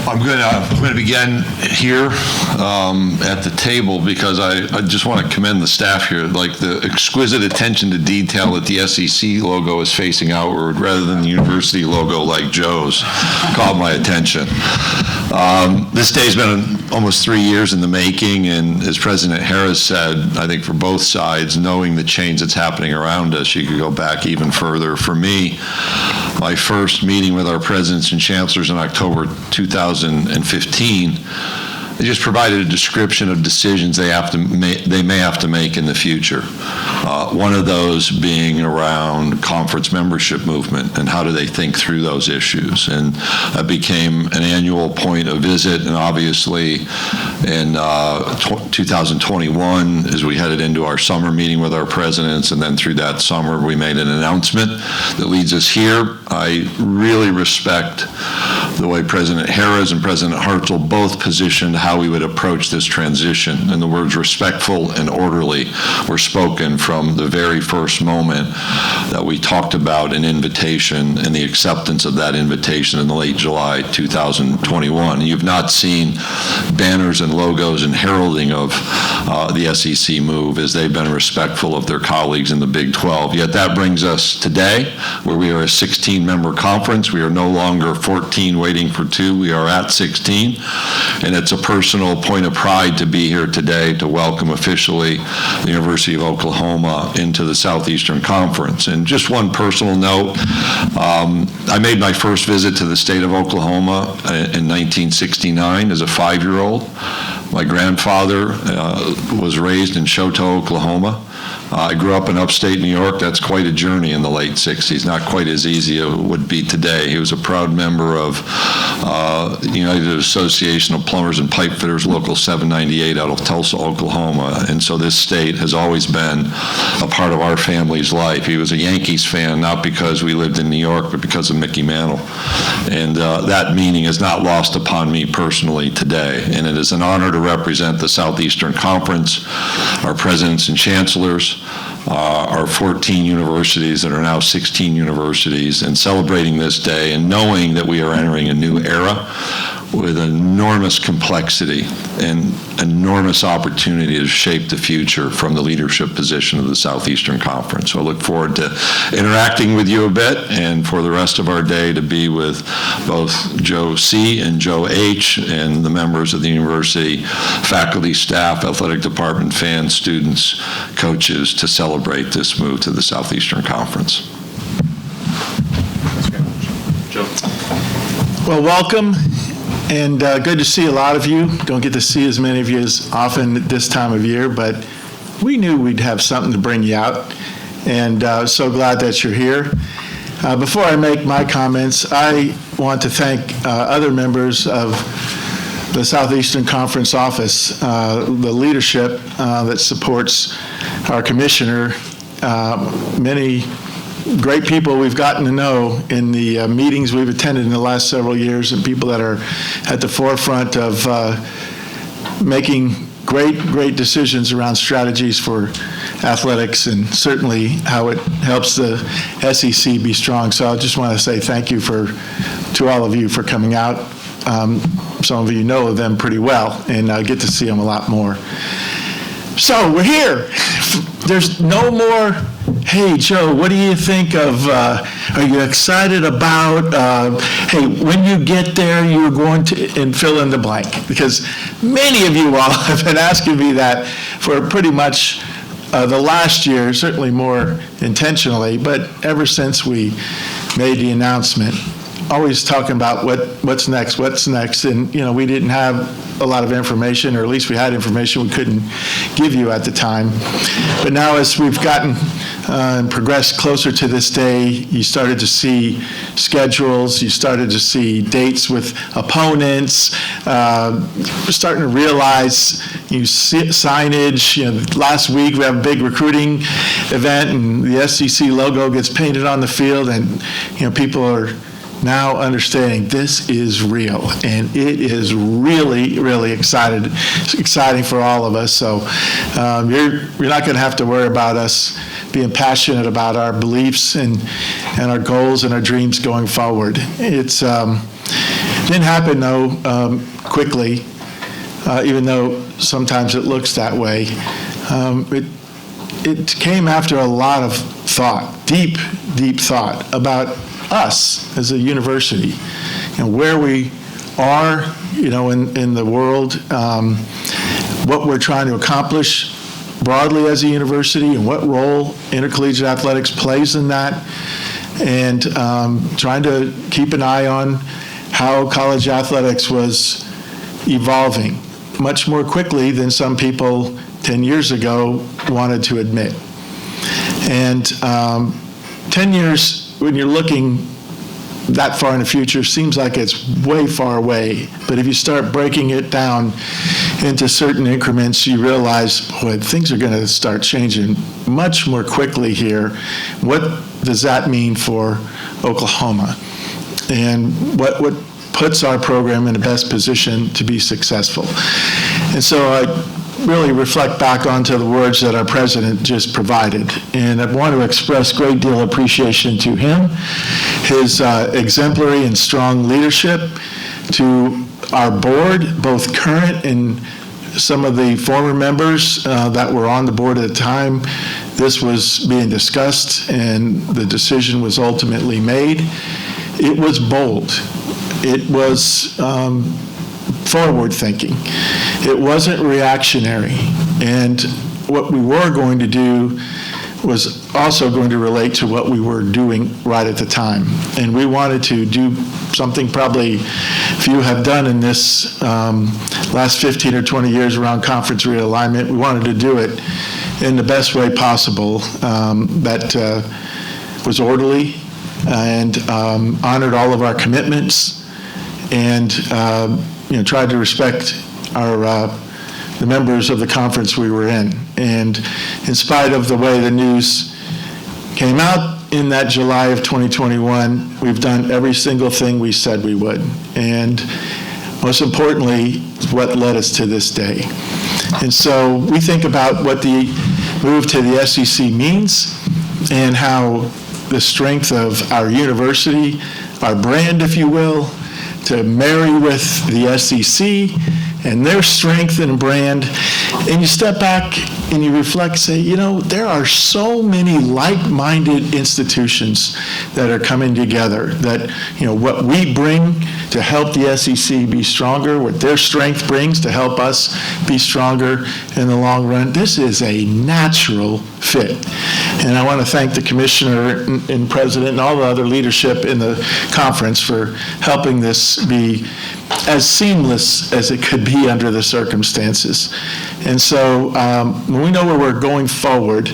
I'm going to begin here at the table because I just want to commend the staff here. Like the exquisite attention to detail that the SEC logo is facing outward rather than the university logo like Joe's caught my attention. This day's been almost 3 years in the making, and as President Harroz said, I think for both sides, knowing the change that's happening around us, you could go back even further. For me, my first meeting with our presidents and chancellors in October 2015, they just provided a description of decisions they may have to make in the future. One of those being around conference membership movement and how do they think through those issues. And that became an annual point of visit, and obviously in 2021, as we headed into our summer meeting with our presidents, and then through that summer we made an announcement that leads us here. I really respect the way President Harroz and President Hartzell both positioned how we would approach this transition, and the words respectful and orderly were spoken from the very first moment that we talked about an invitation and the acceptance of that invitation in the late July 2021. You've not seen banners and logos and heralding of the SEC move as they've been respectful of their colleagues in the Big 12. Yet that brings us today where we are a 16-member conference. We are no longer 14 waiting for 2. We are at 16, and it's a personal point of pride to be here today to welcome officially the University of Oklahoma into the Southeastern Conference. And just one personal note, I made my first visit to the state of Oklahoma in 1969 as a 5-year-old. My grandfather was raised in Choteau, Oklahoma. I grew up in upstate New York. That's quite a journey in the late 60s, not quite as easy as it would be today. He was a proud member of the United Association of Plumbers and Pipe Fitters, Local 798 out of Tulsa, Oklahoma. And so this state has always been a part of our family's life. He was a Yankees fan, not because we lived in New York, but because of Mickey Mantle. And that meaning is not lost upon me personally today. And it is an honor to represent the Southeastern Conference, our presidents and chancellors, our 14 universities that are now 16 universities, and celebrating this day and knowing that we are entering a new era with enormous complexity and enormous opportunity to shape the future from the leadership position of the Southeastern Conference. So I look forward to interacting with you a bit, and for the rest of our day to be with both Joe C. and Joe H. and the members of the university, faculty, staff, athletic department, fans, students, coaches, to celebrate this move to the Southeastern Conference. Joe. Well, welcome. And good to see a lot of you. Don't get to see as many of you as often at this time of year, but we knew we'd have something to bring you out, and so glad that you're here. Before I make my comments, I want to thank other members of the Southeastern Conference office, the leadership that supports our commissioner, many great people we've gotten to know in the meetings we've attended in the last several years, and people that are at the forefront of making great decisions around strategies for athletics, and certainly how it helps the SEC be strong. So I just want to say thank you to all of you for coming out. Some of you know them pretty well, and I get to see them a lot more. So we're here. There's no more, hey, Joe, what do you think of, are you excited about, hey, when you get there, you're going to, and fill in the blank. Because many of you all have been asking me that for pretty much the last year, certainly more intentionally, but ever since we made the announcement, always talking about what's next, and we didn't have a lot of information, or at least we had information we couldn't give you at the time. But now as we've gotten and progressed closer to this day, you started to see schedules, you started to see dates with opponents, we're starting to realize signage. Last week we have a big recruiting event, and the SEC logo gets painted on the field, and people are now understanding this is real, and it is really exciting for all of us. So you're not going to have to worry about us being passionate about our beliefs and our goals and our dreams going forward. It's Didn't happen, though, quickly, even though sometimes it looks that way. It came after a lot of thought, deep thought about us as a university, where we are, in the world, what we're trying to accomplish broadly as a university, and what role intercollegiate athletics plays in that, and trying to keep an eye on how college athletics was evolving much more quickly than some people 10 years ago wanted to admit. And 10 years, when you're looking that far in the future, seems like it's way far away. But if you start breaking it down into certain increments, you realize, boy, things are going to start changing much more quickly here. What does that mean for Oklahoma? And what puts our program in the best position to be successful? And so I really reflect back onto the words that our president just provided. And I want to express a great deal of appreciation to him, his exemplary and strong leadership, to our board, both current and some of the former members that were on the board at the time this was being discussed and the decision was ultimately made. It was bold. It was forward thinking. It wasn't reactionary. And what we were going to do was also going to relate to what we were doing right at the time. And we wanted to do something probably few have done in this last 15 or 20 years around conference realignment. We wanted to do it in the best way possible that was orderly and honored all of our commitments and tried to respect our the members of the conference we were in. And in spite of the way the news came out in that July of 2021, we've done every single thing we said we would. And most importantly, what led us to this day. And so we think about what the move to the SEC means and how the strength of our university, our brand, if you will, to marry with the SEC and their strength and brand. And you step back and you reflect, say, there are so many like-minded institutions that are coming together that, what we bring to help the SEC be stronger, what their strength brings to help us be stronger in the long run, this is a natural fit. And I want to thank the commissioner and president and all the other leadership in the conference for helping this be as seamless as it could be under the circumstances. And so when we know where we're going forward,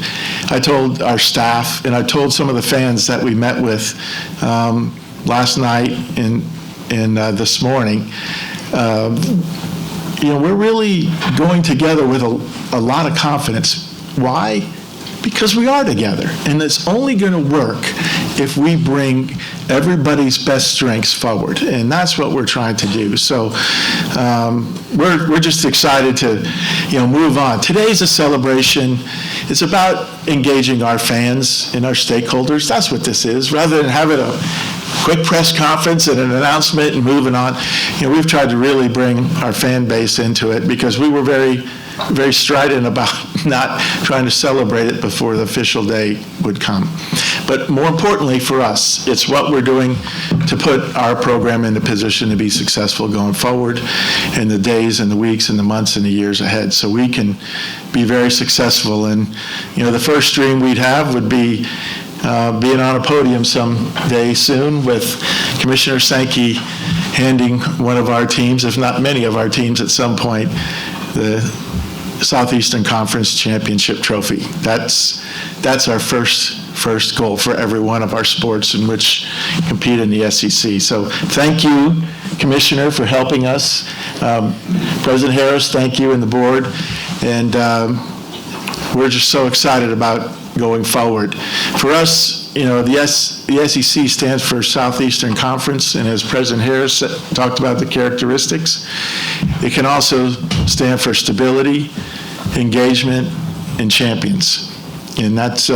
I told our staff and I told some of the fans that we met with last night and this morning, we're really going together with a lot of confidence. Why? Because we are together, and it's only going to work if we bring everybody's best strengths forward, and that's what we're trying to do. So we're just excited to move on. Today's a celebration. It's about engaging our fans and our stakeholders. That's what this is, rather than having a quick press conference and an announcement and moving on. We've tried to really bring our fan base into it because we were very strident about not trying to celebrate it before the official day would come. But more importantly for us, it's what we're doing to put our program in a position to be successful going forward in the days and the weeks and the months and the years ahead, so we can be very successful. And the first dream we'd have would be being on a podium someday soon with Commissioner Sankey handing one of our teams, if not many of our teams at some point, the Southeastern Conference championship trophy. That's our first goal for every one of our sports in which compete in the SEC. So thank you, Commissioner, for helping us. President Harroz, thank you, and the board. And we're just so excited about going forward. For us, the SEC stands for Southeastern Conference, and as President Harroz talked about the characteristics, it can also stand for stability, engagement, and champions. And that's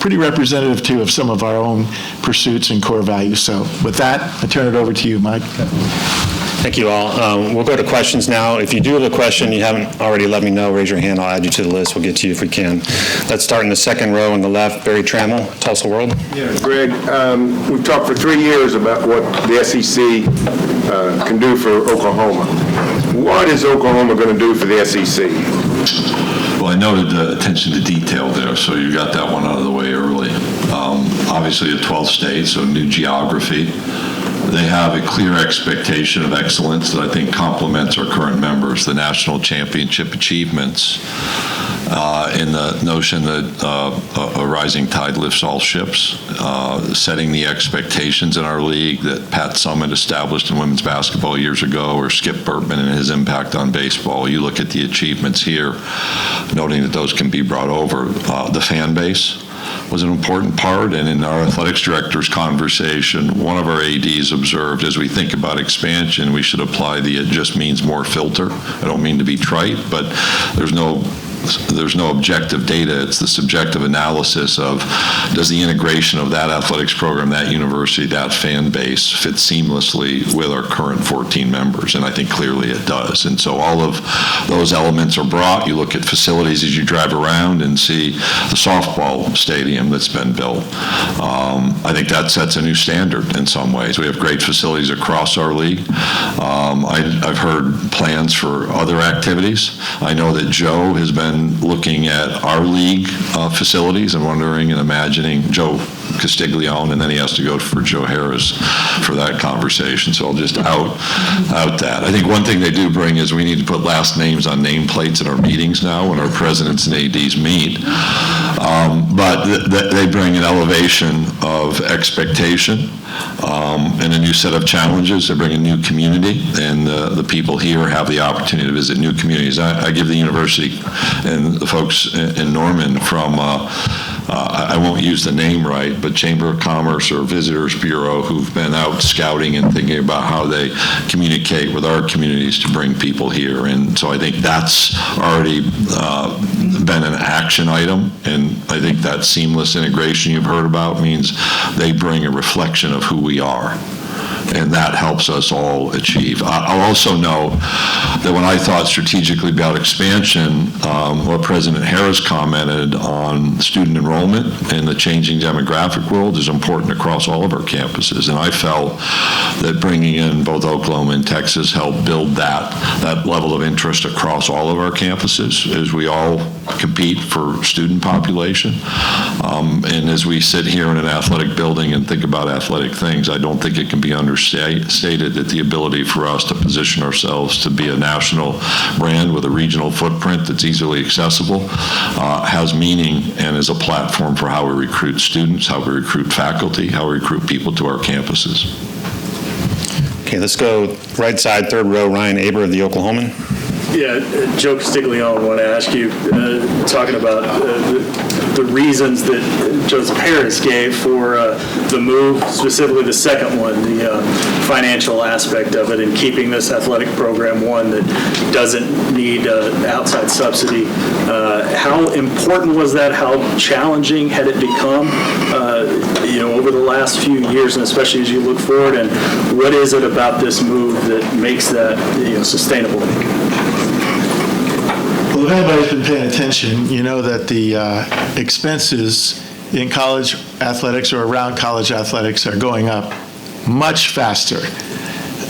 pretty representative, too, of some of our own pursuits and core values. So with that, I turn it over to you, Mike. Thank you all. We'll go to questions now. If you do have a question you haven't already let me know, raise your hand. I'll add you to the list. We'll get to you if we can. Let's start in the second row on the left. Barry Trammell, Tulsa World. Yeah, Greg, we've talked for 3 years about what the SEC can do for Oklahoma. What is Oklahoma going to do for the SEC? Well, I noted the attention to detail there, so you got that one out of the way early. Obviously, a 12 state, so new geography. They have a clear expectation of excellence that I think complements our current members, the national championship achievements, in the notion that a rising tide lifts all ships, setting the expectations in our league that Pat Summitt established in women's basketball years ago, or Skip Bertman and his impact on baseball. You look at the achievements here, noting that those can be brought over. The fan base was an important part, and in our athletics director's conversation, one of our ADs observed, as we think about expansion, we should apply the "it just means more" filter. I don't mean to be trite, but there's no objective data. It's the subjective analysis of, does the integration of that athletics program, that university, that fan base fit seamlessly with our current 14 members? And I think clearly it does. And so all of those elements are brought. You look at facilities as you drive around and see the softball stadium that's been built. I think that sets a new standard in some ways. We have great facilities across our league. I've heard plans for other activities. I know that Joe has been looking at our league facilities and wondering and imagining Joe Castiglione, and then he has to go for Joe Harroz for that conversation. So I'll just out that. I think one thing they do bring is we need to put last names on nameplates in our meetings now when our presidents and ADs meet. But they bring an elevation of expectation and a new set of challenges. They bring a new community, and the people here have the opportunity to visit new communities. I give the university and the folks in Norman from, I won't use the name right, but Chamber of Commerce or Visitors Bureau, who've been out scouting and thinking about how they communicate with our communities to bring people here. And so I think that's already been an action item, and I think that seamless integration you've heard about means they bring a reflection of who we are. And that helps us all achieve. I'll also note that when I thought strategically about expansion, what President Harroz commented on student enrollment in the changing demographic world is important across all of our campuses. And I felt that bringing in both Oklahoma and Texas helped build that level of interest across all of our campuses as we all compete for student population. And as we sit here in an athletic building and think about athletic things, I don't think it can be understated that the ability for us to position ourselves to be a national brand with a regional footprint that's easily accessible has meaning and is a platform for how we recruit students, how we recruit faculty, how we recruit people to our campuses. Okay, let's go right side, third row, Ryan Aber of the Oklahoman. Yeah, Joe Castiglione, I want to ask you, talking about the reasons that Joseph Harroz gave for the move, specifically the second one, the financial aspect of it, and keeping this athletic program one that doesn't need outside subsidy. How important was that? How challenging had it become, over the last few years, and especially as you look forward? And what is it about this move that makes that sustainable? Well, if anybody's been paying attention, you know that the expenses in college athletics or around college athletics are going up much faster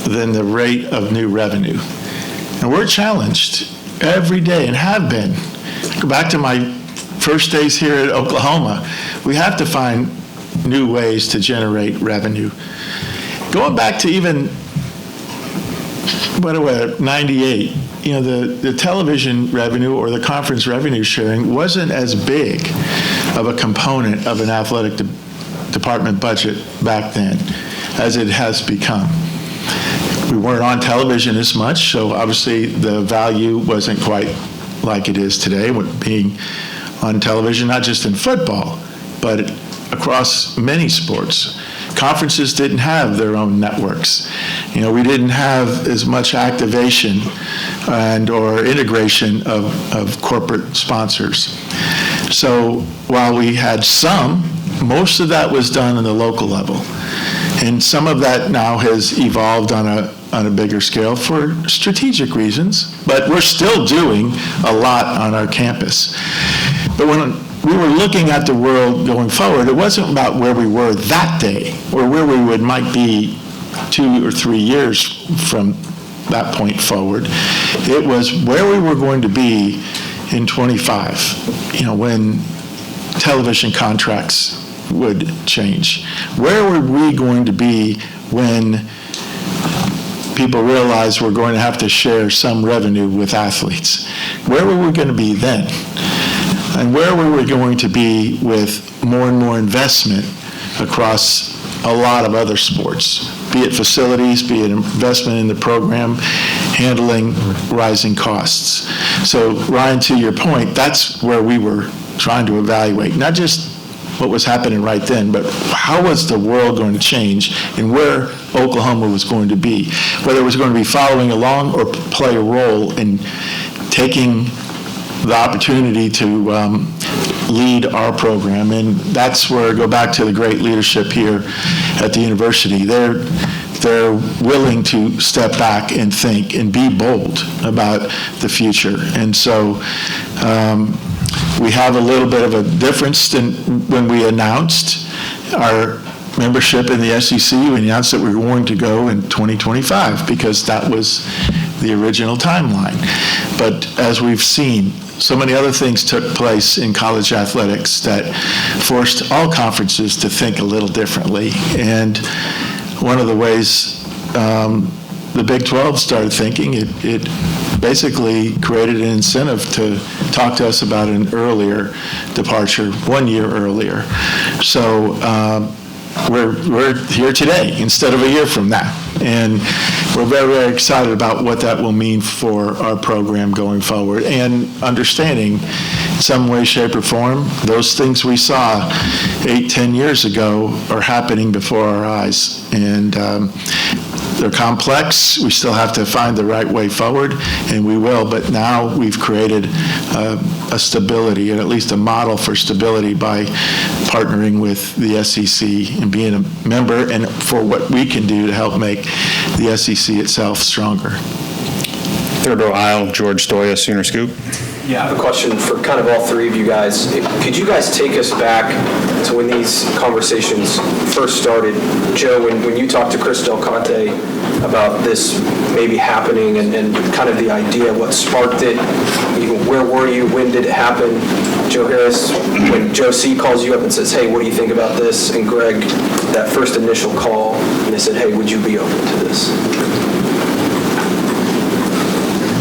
than the rate of new revenue. And we're challenged every day and have been. Go back to my first days here at Oklahoma. We have to find new ways to generate revenue. Going back to even, 98, the television revenue or the conference revenue sharing wasn't as big of a component of an athletic department budget back then as it has become. We weren't on television as much, so obviously the value wasn't quite like it is today with being on television, not just in football, but across many sports. Conferences didn't have their own networks. We didn't have as much activation and or integration of corporate sponsors. So while we had some, most of that was done on the local level. And some of that now has evolved on a bigger scale for strategic reasons, but we're still doing a lot on our campus. But when we were looking at the world going forward, it wasn't about where we were that day or where we might be 2 or 3 years from that point forward. It was where we were going to be in 25, when television contracts would change. Where were we going to be when people realized we're going to have to share some revenue with athletes? Where were we going to be then? And where were we going to be with more and more investment across a lot of other sports, be it facilities, be it investment in the program, handling rising costs. So Ryan, to your point, that's where we were trying to evaluate, not just what was happening right then, but how was the world going to change and where Oklahoma was going to be, whether it was going to be following along or play a role in taking the opportunity to lead our program. And that's where I go back to the great leadership here at the university. They're willing to step back and think and be bold about the future. And so we have a little bit of a difference than when we announced our membership in the SEC. We announced that we were going to go in 2025 because that was the original timeline. But as we've seen, so many other things took place in college athletics that forced all conferences to think a little differently. And one of the ways the Big 12 started thinking, it basically created an incentive to talk to us about an earlier departure, 1 year earlier. So we're here today instead of a year from now. And we're very, very excited about what that will mean for our program going forward, and understanding in some way, shape, or form, those things we saw 8, 10 years ago are happening before our eyes. And they're complex. We still have to find the right way forward, and we will. But now we've created a stability, and at least a model for stability, by partnering with the SEC and being a member, and for what we can do to help make the SEC itself stronger. Third row aisle, George Stoya, Sooner Scoop. Yeah, I have a question for kind of all three of you guys. Could you guys take us back to when these conversations first started? Joe, when you talked to Chris Del Conte about this maybe happening and kind of the idea, what sparked it, where were you, when did it happen? Joe Harroz, when Joe C. calls you up and says, hey, what do you think about this? And Greg, that first initial call, and they said, hey, would you be open to this?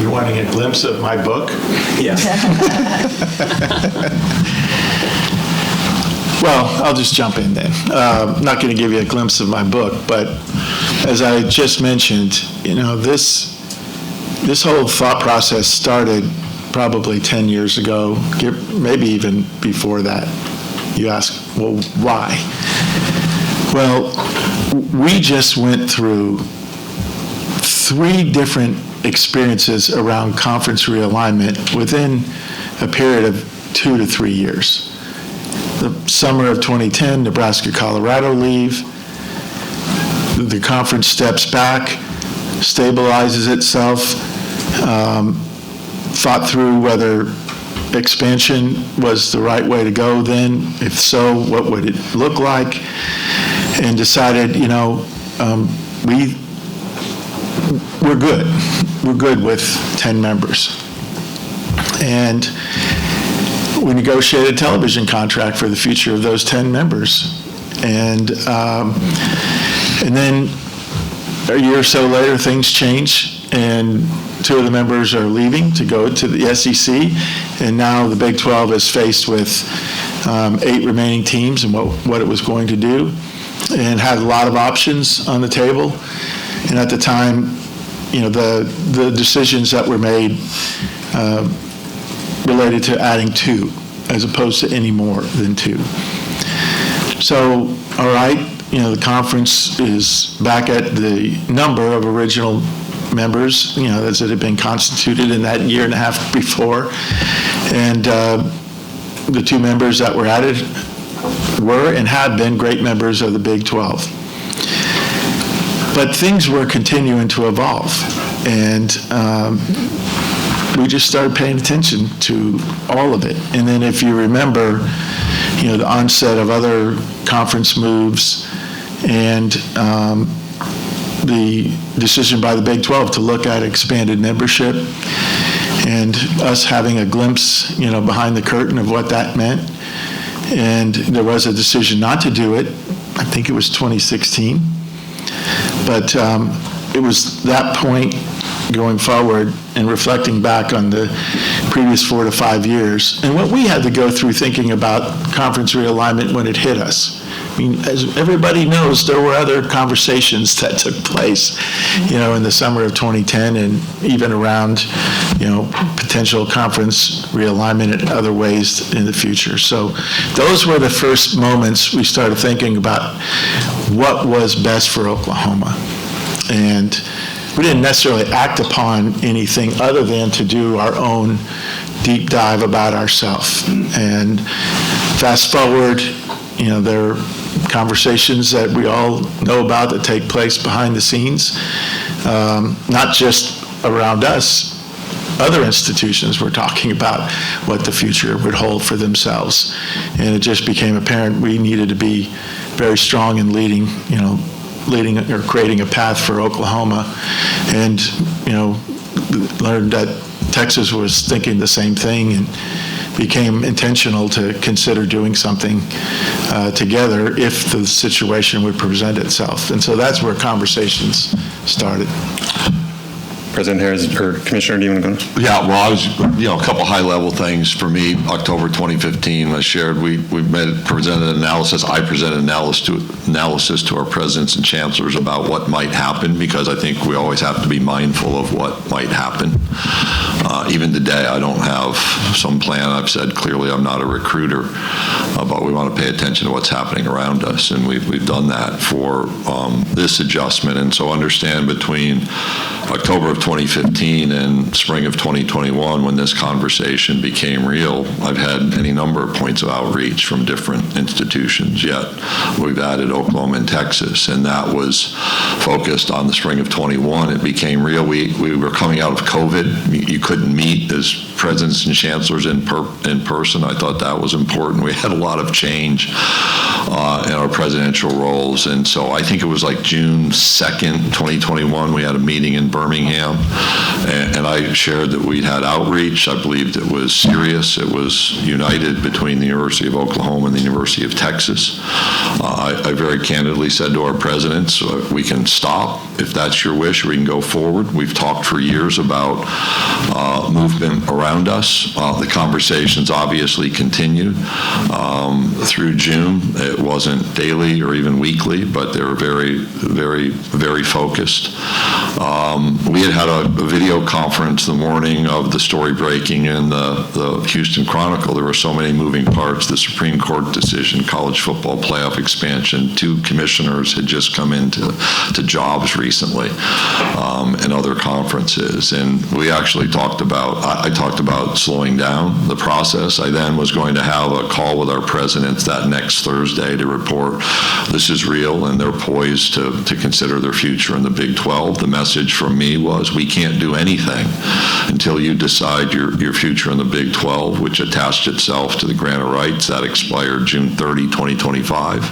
You wanting a glimpse of my book? Yes. Well, I'll just jump in then. I'm not going to give you a glimpse of my book, but as I just mentioned, this whole thought process started probably 10 years ago, maybe even before that. You ask, well, why? Well, we just went through 3 different experiences around conference realignment within a period of 2 to 3 years. The summer of 2010, Nebraska-Colorado leave. The conference steps back, stabilizes itself, thought through whether expansion was the right way to go then. If so, what would it look like? And decided, we're good. We're good with 10 members. And we negotiated a television contract for the future of those 10 members. And then a year or so later, things change, and 2 of the members are leaving to go to the SEC, and now the Big 12 is faced with 8 remaining teams and what it was going to do, and had a lot of options on the table. And at the time, the decisions that were made related to adding 2 as opposed to any more than 2. So, all right, the conference is back at the number of original members, as it had been constituted in that year and a half before. And the two members that were added were and have been great members of the Big 12. But things were continuing to evolve, and we just started paying attention to all of it. And then if you remember, the onset of other conference moves and the decision by the Big 12 to look at expanded membership and us having a glimpse, behind the curtain of what that meant. And there was a decision not to do it. I think it was 2016. But it was that point going forward and reflecting back on the previous 4 to 5 years and what we had to go through thinking about conference realignment when it hit us. I mean, as everybody knows, there were other conversations that took place, in the summer of 2010 and even around, potential conference realignment in other ways in the future. So those were the first moments we started thinking about what was best for Oklahoma. And we didn't necessarily act upon anything other than to do our own deep dive about ourselves. And fast forward, there are conversations that we all know about that take place behind the scenes, not just around us. Other institutions were talking about what the future would hold for themselves. And it just became apparent we needed to be very strong in leading or creating a path for Oklahoma. And, learned that Texas was thinking the same thing and became intentional to consider doing something together if the situation would present itself. And so that's where conversations started. President Harroz, or Commissioner, do you want to go? Yeah, well, I was, a couple high-level things for me. October 2015, I shared, presented an analysis. I presented analysis to our presidents and chancellors about what might happen, because I think we always have to be mindful of what might happen. Even today, I don't have some plan. I've said clearly I'm not a recruiter, but we want to pay attention to what's happening around us, and we've done that for this adjustment. And so understand between October of 2015 and spring of 2021, when this conversation became real, I've had any number of points of outreach from different institutions, yet we've added Oklahoma and Texas, and that was focused on the spring of 21. It became real. We were coming out of COVID. You couldn't meet as presidents and chancellors in person. I thought that was important. We had a lot of change in our presidential roles, and so I think it was like June 2nd, 2021, we had a meeting in Birmingham, and I shared that we'd had outreach. I believed it was serious. It was united between the University of Oklahoma and the University of Texas. I very candidly said to our presidents, we can stop if that's your wish, or we can go forward. We've talked for years about movement around us. The conversations obviously continued through June. It wasn't daily or even weekly, but they were very, very, very focused. We had a video conference the morning of the story breaking in the Houston Chronicle. There were so many moving parts: the Supreme Court decision, college football playoff expansion, 2 commissioners had just come into jobs recently, and other conferences. And we actually talked about, I talked about slowing down the process. I then was going to have a call with our presidents that next Thursday to report this is real and they're poised to consider their future in the Big 12. The message from me was, we can't do anything until you decide your future in the Big 12, which attached itself to the grant of rights. That expired June 30, 2025.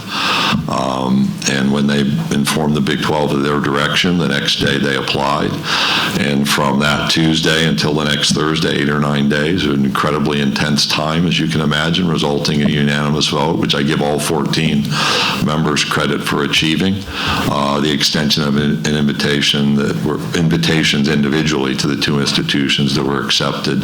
And when they informed the Big 12 of their direction, the next day they applied. And from that Tuesday until the next Thursday, 8 or 9 days, an incredibly intense time, as you can imagine, resulting in a unanimous vote, which I give all 14 members credit for achieving. The extension of an invitation that were invitations individually to the 2 institutions that were accepted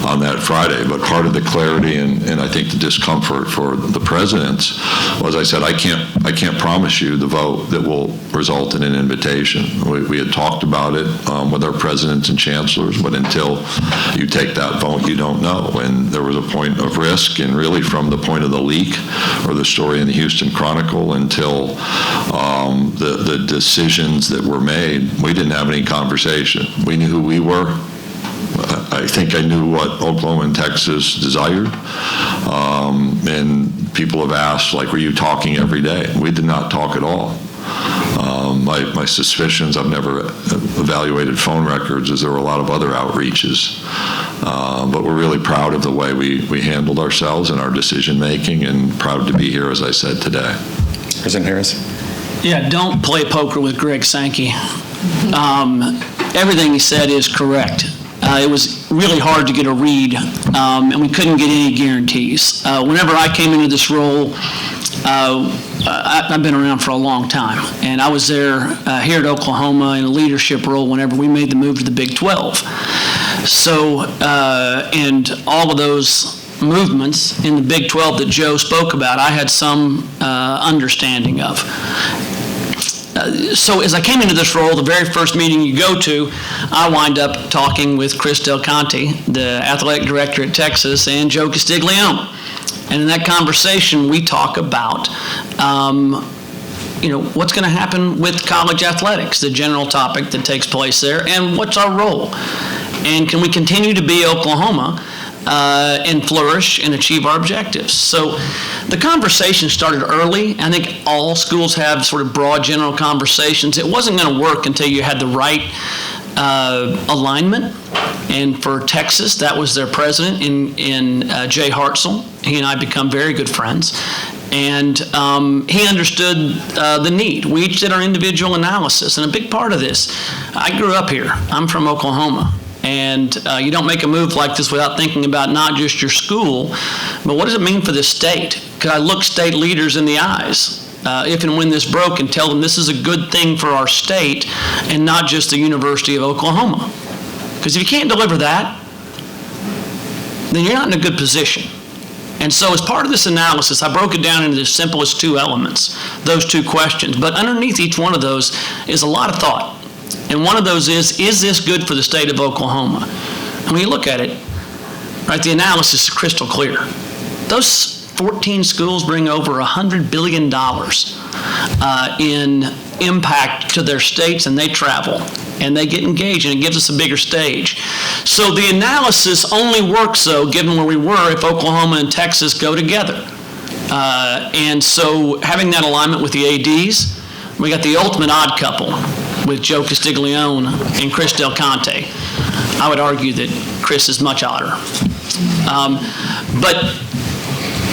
on that Friday. But part of the clarity and I think the discomfort for the presidents was, I said, I can't promise you the vote that will result in an invitation. We had talked about it with our presidents and chancellors, but until you take that vote, you don't know. And there was a point of risk, and really from the point of the leak or the story in the Houston Chronicle until the decisions that were made, we didn't have any conversation. We knew who we were. I think I knew what Oklahoma and Texas desired. And people have asked, like, were you talking every day? We did not talk at all. My suspicions, I've never evaluated phone records, is there were a lot of other outreaches. But we're really proud of the way we handled ourselves and our decision-making, and proud to be here, as I said, today. President Harroz. Yeah, don't play poker with Greg Sankey. Everything he said is correct. It was really hard to get a read, and we couldn't get any guarantees. Whenever I came into this role, I've been around for a long time, and I was there here at Oklahoma in a leadership role whenever we made the move to the Big 12. So, and all of those movements in the Big 12 that Joe spoke about, I had some understanding of. So as I came into this role, the very first meeting you go to, I wind up talking with Chris Del Conte, the Athletic Director at Texas, and Joe Castiglione. And in that conversation, we talk about, what's going to happen with college athletics, the general topic that takes place there, and what's our role? And can we continue to be Oklahoma and flourish and achieve our objectives? So the conversation started early. I think all schools have sort of broad general conversations. It wasn't going to work until you had the right alignment. And for Texas, that was their president in Jay Hartzell. He and I become very good friends. And he understood the need. We each did our individual analysis. And a big part of this, I grew up here. I'm from Oklahoma. And you don't make a move like this without thinking about not just your school, but what does it mean for this state? Could I look state leaders in the eyes if and when this broke and tell them this is a good thing for our state and not just the University of Oklahoma? Because if you can't deliver that, then you're not in a good position. And so as part of this analysis, I broke it down into the simplest two elements, those two questions. But underneath each one of those is a lot of thought. And one of those is this good for the state of Oklahoma? And when you look at it, right, the analysis is crystal clear. Those 14 schools bring over $100 billion in impact to their states, and they travel, and they get engaged, and it gives us a bigger stage. So the analysis only works, though, given where we were, if Oklahoma and Texas go together. And so having that alignment with the ADs, we got the ultimate odd couple with Joe Castiglione and Chris Del Conte. I would argue that Chris is much odder.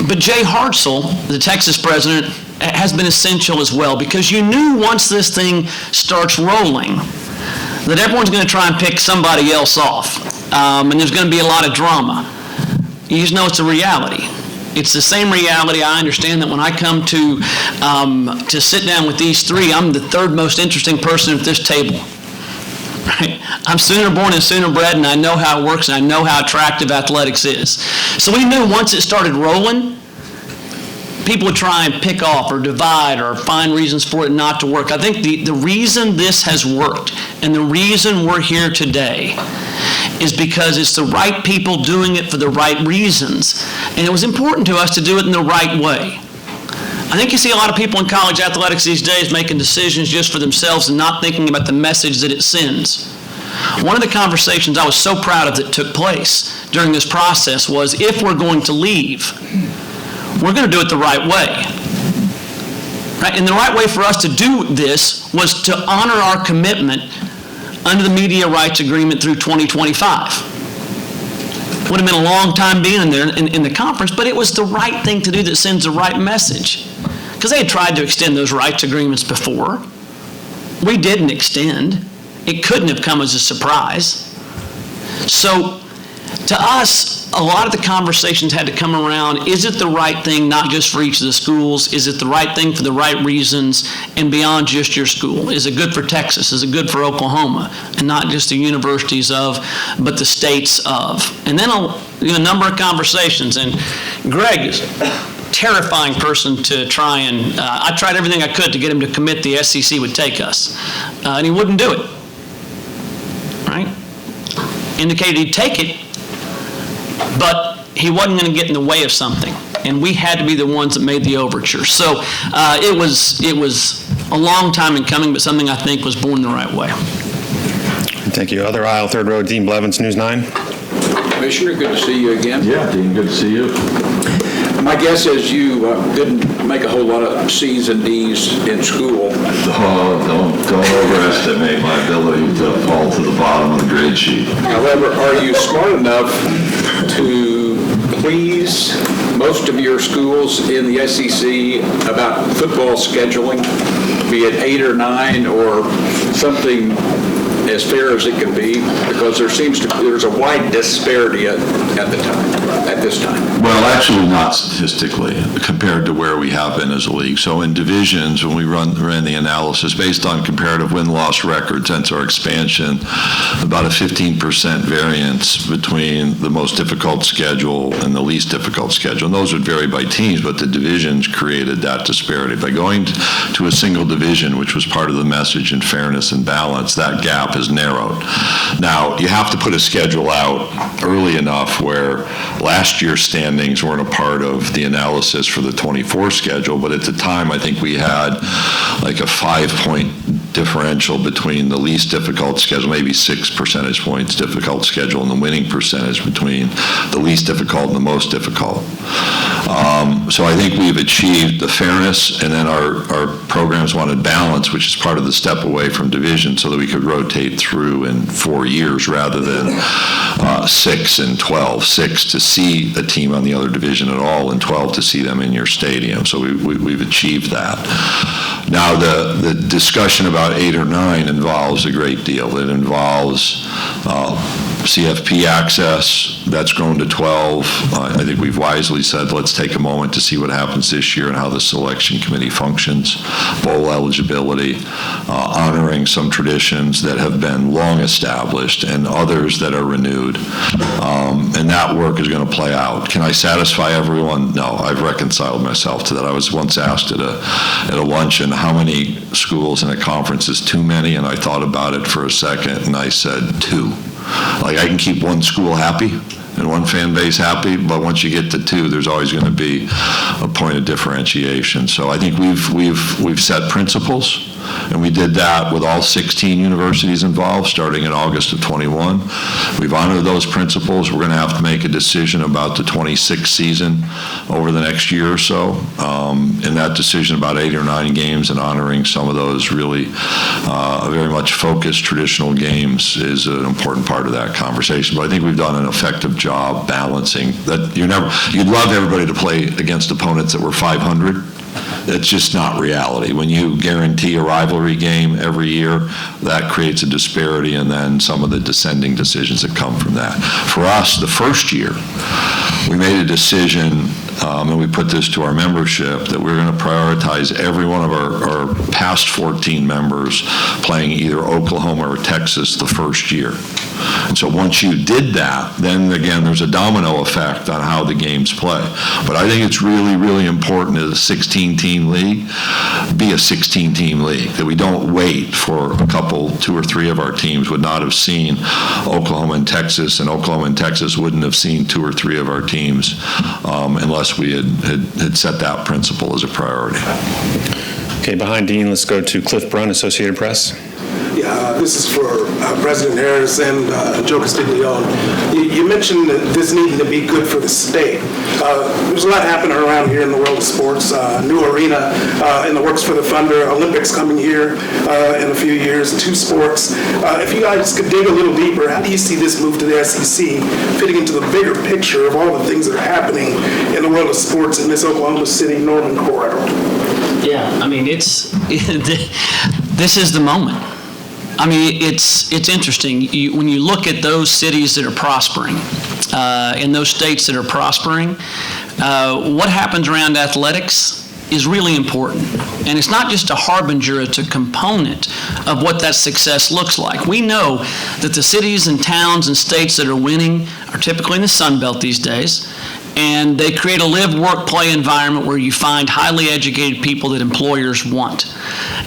But Jay Hartzell, the Texas president, has been essential as well, because you knew once this thing starts rolling that everyone's going to try and pick somebody else off, and there's going to be a lot of drama. You just know it's a reality. It's the same reality. I understand that when I come to sit down with these three, I'm the third most interesting person at this table. Right? I'm Sooner born and Sooner bred, and I know how it works, and I know how attractive athletics is. So we knew once it started rolling, people would try and pick off or divide or find reasons for it not to work. I think the reason this has worked and the reason we're here today is because it's the right people doing it for the right reasons. And it was important to us to do it in the right way. I think you see a lot of people in college athletics these days making decisions just for themselves and not thinking about the message that it sends. One of the conversations I was so proud of that took place during this process was, if we're going to leave, we're going to do it the right way. Right? And the right way for us to do this was to honor our commitment under the media rights agreement through 2025. Would have been a long time being in there in the conference, but it was the right thing to do that sends the right message. Because they had tried to extend those rights agreements before. We didn't extend. It couldn't have come as a surprise. So to us, a lot of the conversations had to come around, is it the right thing not just for each of the schools? Is it the right thing for the right reasons and beyond just your school? Is it good for Texas? Is it good for Oklahoma? And not just the universities of, but the states of. And then a number of conversations. And Greg is a terrifying person to try and, I tried everything I could to get him to commit the SEC would take us. And he wouldn't do it. Right? Indicated he'd take it, but he wasn't going to get in the way of something, and we had to be the ones that made the overture. So it was a long time in coming, but something I think was born the right way. Thank you. Other aisle, third row, Dean Blevins, News 9. Commissioner, good to see you again. Yeah, Dean, good to see you. My guess is you didn't make a whole lot of C's and D's in school. Oh, don't overestimate my ability to fall to the bottom of the grade sheet. However, are you smart enough to please most of your schools in the SEC about football scheduling, be it 8 or 9 or something as fair as it can be? Because there's a wide disparity at this time. Well, actually not statistically compared to where we have been as a league. So in divisions, when we ran the analysis based on comparative win-loss record since our expansion, about a 15% variance between the most difficult schedule and the least difficult schedule. And those would vary by teams, but the divisions created that disparity. By going to a single division, which was part of the message in fairness and balance, that gap is narrowed. Now, you have to put a schedule out early enough where last year's standings weren't a part of the analysis for the 24 schedule, but at the time, I think we had like a 5-point differential between the least difficult schedule, maybe 6 percentage points difficult schedule, and the winning percentage between the least difficult and the most difficult. So I think we've achieved the fairness, and then our programs wanted balance, which is part of the step away from division, so that we could rotate through in 4 years rather than 6 and 12. 6 to see a team on the other division at all, and 12 to see them in your stadium. So we've achieved that. Now the discussion about 8 or 9 involves a great deal. It involves CFP access. That's grown to 12. I think we've wisely said, let's take a moment to see what happens this year and how the selection committee functions, bowl eligibility, honoring some traditions that have been long established and others that are renewed. And that work is going to play out. Can I satisfy everyone? No, I've reconciled myself to that. I was once asked at a luncheon, how many schools in a conference is too many? And I thought about it for a second, and I said 2. Like, I can keep one school happy and one fan base happy, but once you get to 2, there's always going to be a point of differentiation. So I think we've set principles, and we did that with all 16 universities involved starting in August of 21. We've honored those principles. We're going to have to make a decision about the 26th season over the next year or so. And that decision about 8 or 9 games and honoring some of those really very much focused traditional games is an important part of that conversation. But I think we've done an effective job balancing that. You'd love everybody to play against opponents that were 500. That's just not reality. When you guarantee a rivalry game every year, that creates a disparity, and then some of the descending decisions that come from that. For us, the first year, we made a decision, and we put this to our membership, that we're going to prioritize every one of our past 14 members playing either Oklahoma or Texas the first year. And so once you did that, then again, there's a domino effect on how the games play. But I think it's really, really important as a 16-team league, be a 16-team league, that we don't wait for a couple, 2 or 3 of our teams would not have seen Oklahoma and Texas, and Oklahoma and Texas wouldn't have seen 2 or 3 of our teams unless we had set that principle as a priority. Okay, behind Dean, let's go to Cliff Brunn, Associated Press. Yeah, this is for President Harroz and Joe Castiglione. You mentioned that this needed to be good for the state. There's a lot happening around here in the world of sports. New arena in the works for the Thunder, Olympics coming here in a few years, 2 sports. If you guys could dig a little deeper, how do you see this move to the SEC fitting into the bigger picture of all the things that are happening in the world of sports in this Oklahoma City Northern corridor? Yeah, I mean, this is the moment. I mean, it's interesting. When you look at those cities that are prospering, in those states that are prospering, what happens around athletics is really important. And it's not just a harbinger, it's a component of what that success looks like. We know that the cities and towns and states that are winning are typically in the Sun Belt these days. And they create a live, work, play environment where you find highly educated people that employers want.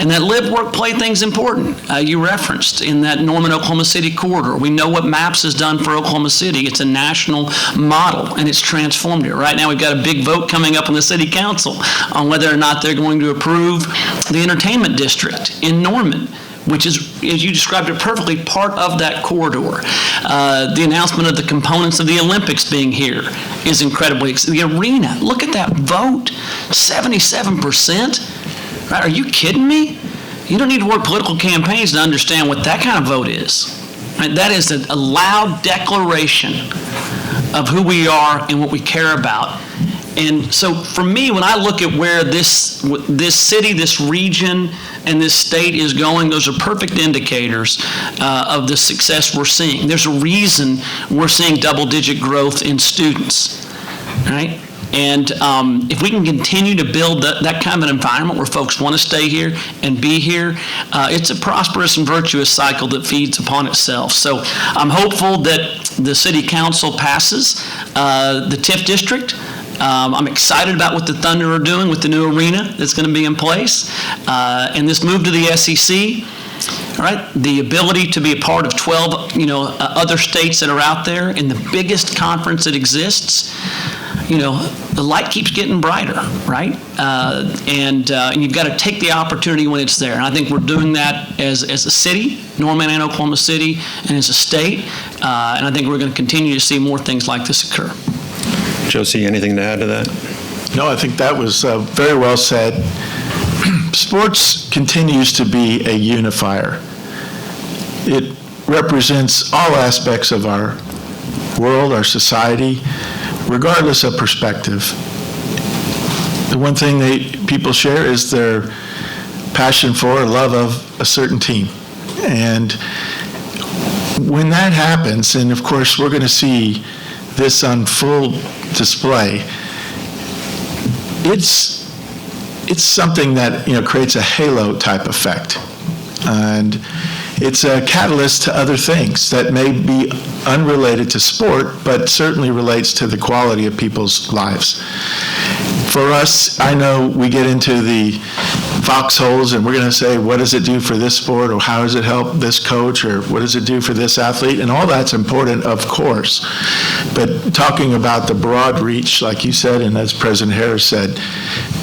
And that live, work, play thing's important. You referenced in that Norman, Oklahoma City corridor. We know what MAPS has done for Oklahoma City. It's a national model, and it's transformed it. Right now, we've got a big vote coming up in the city council on whether or not they're going to approve the entertainment district in Norman, which is, as you described it perfectly, part of that corridor. The announcement of the components of the Olympics being here is incredibly exciting. The arena, look at that vote, 77%. Right? Are you kidding me? You don't need to work political campaigns to understand what that kind of vote is. Right? That is a loud declaration of who we are and what we care about. And so for me, when I look at where this city, this region, and this state is going, those are perfect indicators of the success we're seeing. There's a reason we're seeing double-digit growth in students, right? And if we can continue to build that kind of an environment where folks want to stay here and be here, it's a prosperous and virtuous cycle that feeds upon itself. So I'm hopeful that the City Council passes the TIF district. I'm excited about what the Thunder are doing with the new arena that's going to be in place. And this move to the SEC, all right, the ability to be a part of 12 other states that are out there in the biggest conference that exists, the light keeps getting brighter, right? And you've got to take the opportunity when it's there. And I think we're doing that as a city, Norman and Oklahoma City, and as a state. And I think we're going to continue to see more things like this occur. Josie, anything to add to that? No, I think that was very well said. Sports continues to be a unifier. It represents all aspects of our world, our society, regardless of perspective. The one thing people share is their passion for or love of a certain team. And when that happens, and of course we're going to see this on full display, it's something that creates a halo type effect, and it's a catalyst to other things that may be unrelated to sport, but certainly relates to the quality of people's lives. For us, I know we get into the foxholes and we're going to say, what does it do for this sport, or how does it help this coach, or what does it do for this athlete? And all that's important, of course. But talking about the broad reach, like you said, and as President Harroz said,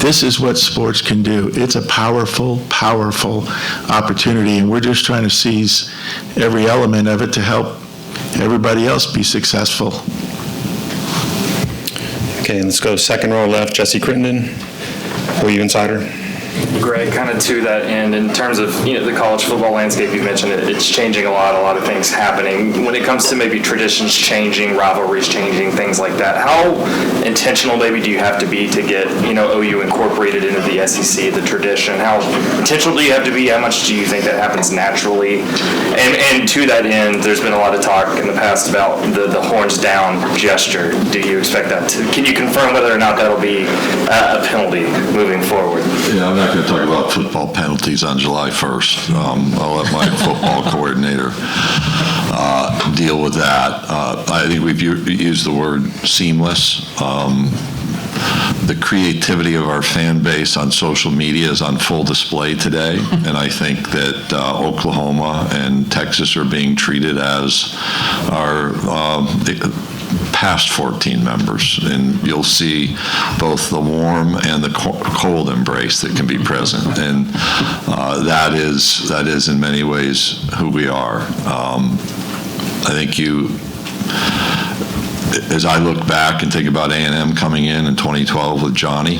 this is what sports can do. It's a powerful, powerful opportunity, and we're just trying to seize every element of it to help everybody else be successful. Okay, let's go second row left, Jesse Crittenden, OU Insider. Greg, kind of to that end, in terms of the college football landscape, you mentioned it's changing a lot of things happening. When it comes to maybe traditions changing, rivalries changing, things like that, how intentional maybe do you have to be to get OU incorporated into the SEC, the tradition? How intentional do you have to be? How much do you think that happens naturally? And to that end, there's been a lot of talk in the past about the horns down gesture. Do you expect that can you confirm whether or not that'll be a penalty moving forward? Yeah, I'm not going to talk about football penalties on July 1st. I'll let my football coordinator deal with that. I think we've used the word seamless. The creativity of our fan base on social media is on full display today, and I think that Oklahoma and Texas are being treated as our past 14 members, and you'll see both the warm and the cold embrace that can be present, and that is in many ways who we are. I think as I look back and think about A&M coming in 2012 with Johnny,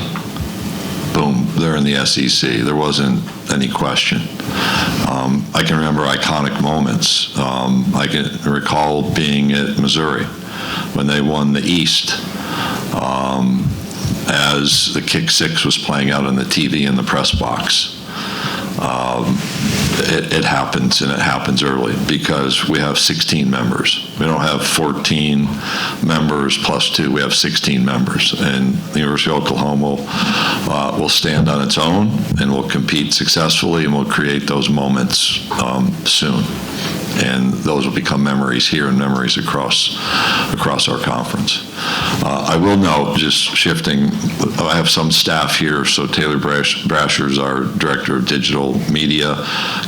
boom, they're in the SEC. There wasn't any question. I can remember iconic moments. I can recall being at Missouri when they won the East, as the kick six was playing out on the TV in the press box. It happens, and it happens early because we have 16 members. We don't have 14 members plus 2. We have 16 members, and the University of Oklahoma will stand on its own and will compete successfully, and will create those moments soon. And those will become memories here and memories across our conference. I will note, just shifting, I have some staff here, so Taylor Brasher is our Director of Digital Media,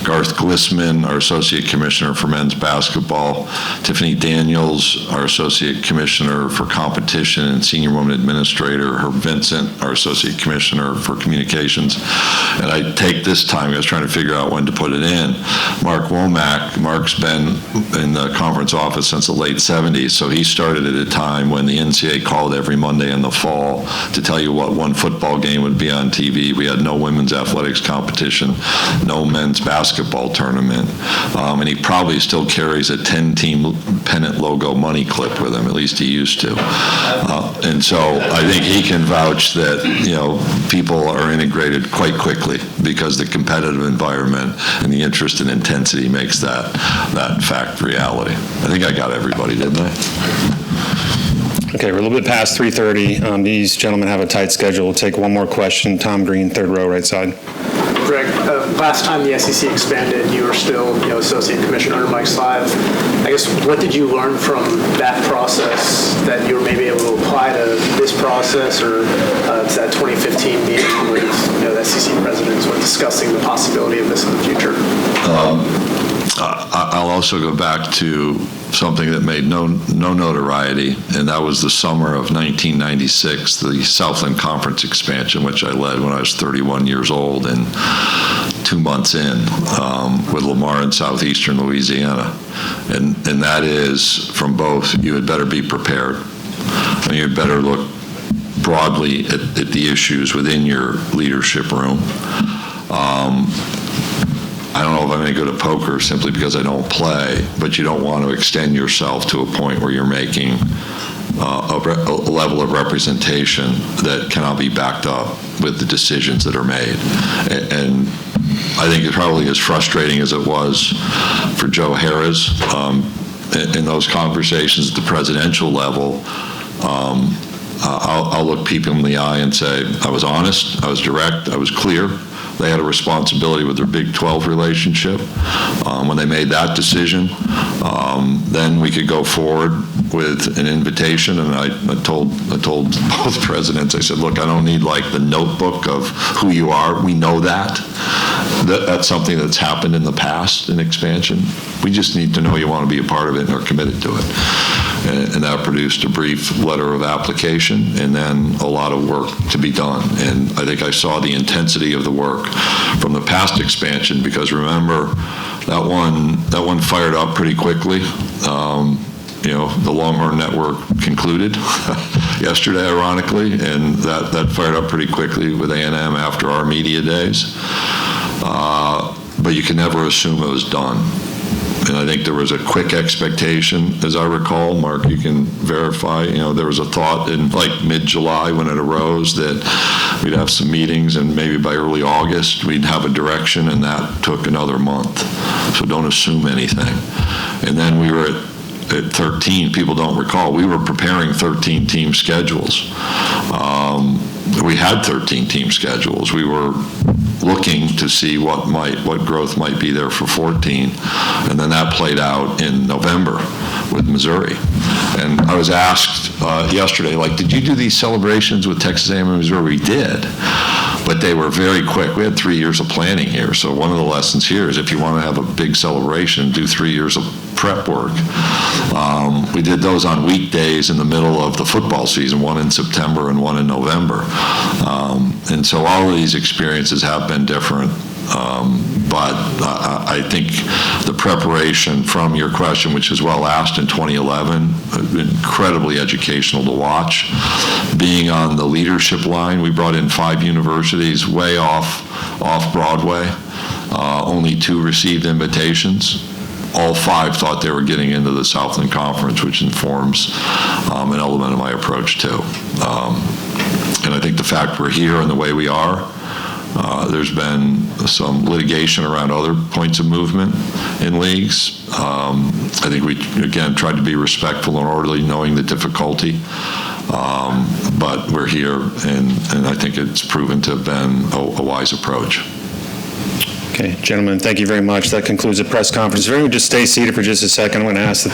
Garth Glissman, our Associate Commissioner for Men's Basketball, Tiffany Daniels, our Associate Commissioner for Competition and Senior Woman Administrator, Herb Vincent, our Associate Commissioner for Communications. And I take this time, I was trying to figure out when to put it in, Mark Womack. Mark's been in the conference office since the late 70s, so he started at a time when the NCAA called every Monday in the fall to tell you what one football game would be on TV. We had no women's athletics competition, no men's basketball tournament, and he probably still carries a 10-team pennant logo money clip with him, at least he used to. And so I think he can vouch that, people are integrated quite quickly because the competitive environment and the interest and intensity makes that fact reality. I think I got everybody, didn't I? Okay, we're a little bit past 3:30. These gentlemen have a tight schedule. We'll take one more question. Tom Green, third row, right side. Greg, last time the SEC expanded, you were still, Associate Commissioner under Mike Slive. I guess, what did you learn from that process that you were maybe able to apply to this process or to that 2015 meeting with, the SEC presidents when discussing the possibility of this in the future? I'll also go back to something that made no notoriety, and that was the summer of 1996, the Southland Conference expansion, which I led when I was 31 years old and 2 months in with Lamar in Southeastern Louisiana. And that is, from both, you had better be prepared, and you'd better look broadly at the issues within your leadership room. I don't know if I'm any good at poker simply because I don't play, but you don't want to extend yourself to a point where you're making a level of representation that cannot be backed up with the decisions that are made. And I think it's probably as frustrating as it was for Joe Harroz in those conversations at the presidential level. I'll look people in the eye and say, I was honest, I was direct, I was clear. They had a responsibility with their Big 12 relationship. When they made that decision, then we could go forward with an invitation. And I told both presidents, I said, look, I don't need like the notebook of who you are. We know that. That's something that's happened in the past in expansion. We just need to know you want to be a part of it and are committed to it. And that produced a brief letter of application and then a lot of work to be done. And I think I saw the intensity of the work from the past expansion, because remember, that one fired up pretty quickly. The Longhorn Network concluded yesterday, ironically, and that fired up pretty quickly with A&M after our media days. But you can never assume it was done. And I think there was a quick expectation, as I recall. Mark, you can verify, there was a thought in like mid-July when it arose that we'd have some meetings and maybe by early August we'd have a direction, and that took another month. So don't assume anything. And then we were at 13, people don't recall, we were preparing 13 team schedules. We had 13 team schedules. We were looking to see what growth might be there for 14, and then that played out in November with Missouri. And I was asked yesterday, did you do these celebrations with Texas A&M and Missouri? We did, but they were very quick. We had 3 years of planning here, so one of the lessons here is if you want to have a big celebration, do 3 years of prep work. We did those on weekdays in the middle of the football season, one in September and one in November. And so all of these experiences have been different. But I think the preparation from your question, which is well asked in 2011, incredibly educational to watch. Being on the leadership line, we brought in 5 universities way off Broadway. Only 2 received invitations. All 5 thought they were getting into the Southland Conference, which informs an element of my approach too. And I think the fact we're here and the way we are, there's been some litigation around other points of movement in leagues. I think we, again, tried to be respectful and orderly, knowing the difficulty. But we're here, and I think it's proven to have been a wise approach. Okay, gentlemen, thank you very much. That concludes the press conference. If everyone would just stay seated for just a second, I'm going to ask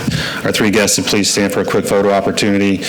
our 3 guests to please stand for a quick photo opportunity.